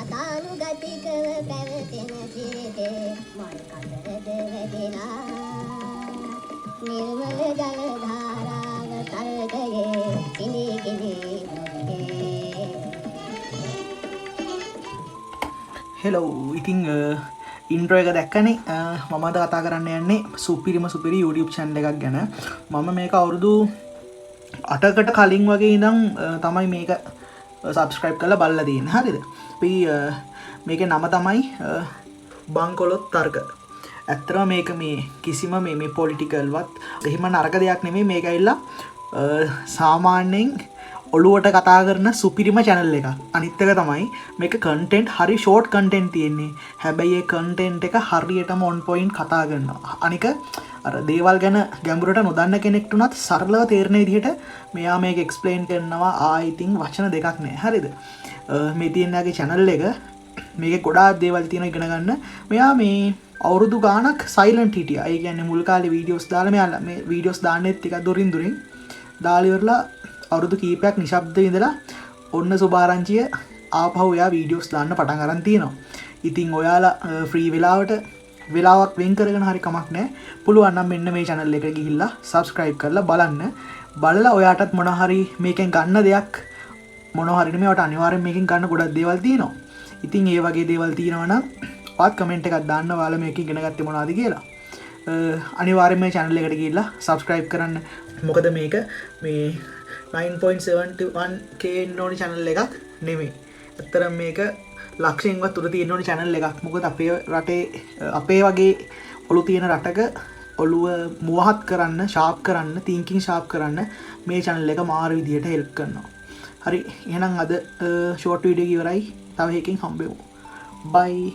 ගතානුගතිකව පැවතෙන සිරිත මල් කඳද වැදිලා නිර්මල ජල ධාරාව තල්දයේ කිනි කිනි හෙලෝ ඉතින් ඉන්ට්‍රෝ එක දැක්කනේ මම අද කතා කරන්න යන්නේ සුපිරිම සුපිරි YouTube channel එකක් ගැන. මම මේක අවුරුදු 8කට කලින් වගේ ඉඳන් තමයි මේක subscribe කරලා බලලා තියෙන්නේ. හරිද? අපි මේකේ නම තමයි බංකොලොත් තර්ක. ඇත්තටම මේක මේ කිසිම මේ political වත් එහෙම නරක දෙයක් නෙමෙයි. මේක ඇවිල්ලා සාමාන්‍යයෙන් ඔළුවට කතා කරන සුපිරිම channel එකක්. අනිත් එක තමයි මේක content හරි short content තියෙන්නේ. හැබැයි ඒ content එක හරියටම on point කතා කරනවා. අනික අර දේවල් ගැන ගැඹුරට නොදන්න කෙනෙක්ට උනත් සරලව තේරෙන විදිහට මෙයා මේක explain කරනවා. ඉතින් වචන දෙකක් නෑ. හරිද? මේ තියෙනගේ channel එක මේකේ ගොඩාක් දේවල් තියෙනවා ඉගෙන ගන්න. මෙයා මේ අවුරුදු ගාණක් silent හිටියා. ඒ කියන්නේ මුල් කාලේ videos දාලා මෙයා මේ videos දාන්නෙත් ටිකක් දුරින් දාලා ඉවරලා අවුරුදු කීපයක් නිශ්ශබ්ද ඉඳලා ඔන්න සුභාරංචිය ආපහු එයා වීඩියෝස් දාන්න පටන් අරන් තියෙනවා. ඉතින් ඔයාලා ෆ්‍රී වෙලාවක් වෙන් කරගෙන හරි කමක් නැහැ. පුළුවන් නම් මෙන්න මේ channel එකට ගිහිල්ලා subscribe කරලා බලන්න. බලලා ඔයාටත් මොන හරි මේකෙන් ගන්න දෙයක් මොන හරි නෙමෙයි ඔයාට අනිවාර්යෙන් මේකෙන් ගන්න ගොඩක් දේවල් තියෙනවා. ඉතින් ඒ වගේ දේවල් තියෙනවා නම් ඔයාත් කමෙන්ට් එකක් දාන්න ඔයාලා මේක ඉගෙන ගත්තේ මොනවද කියලා. අනිවාර්යෙන් මේ channel එකට ගිහිල්ලා subscribe කරන්න. මොකද මේක මේ 9.71k ඉන්න ඕනි channel එකක් නෙමෙයි. ඇත්තටම මේක ලක්ෂයෙන්වත් උඩ තියෙන ඕනි channel එකක්. මොකද අපේ රටේ අපේ වගේ ඔලු තියෙන රටක ඔලුව මුවහත් කරන්න, sharp කරන්න, thinking sharp කරන්න මේ channel එක මාර විදියට help කරනවා. හරි එහෙනම් අද short video එක ඉවරයි. තව එකකින් හම්බෙමු. bye.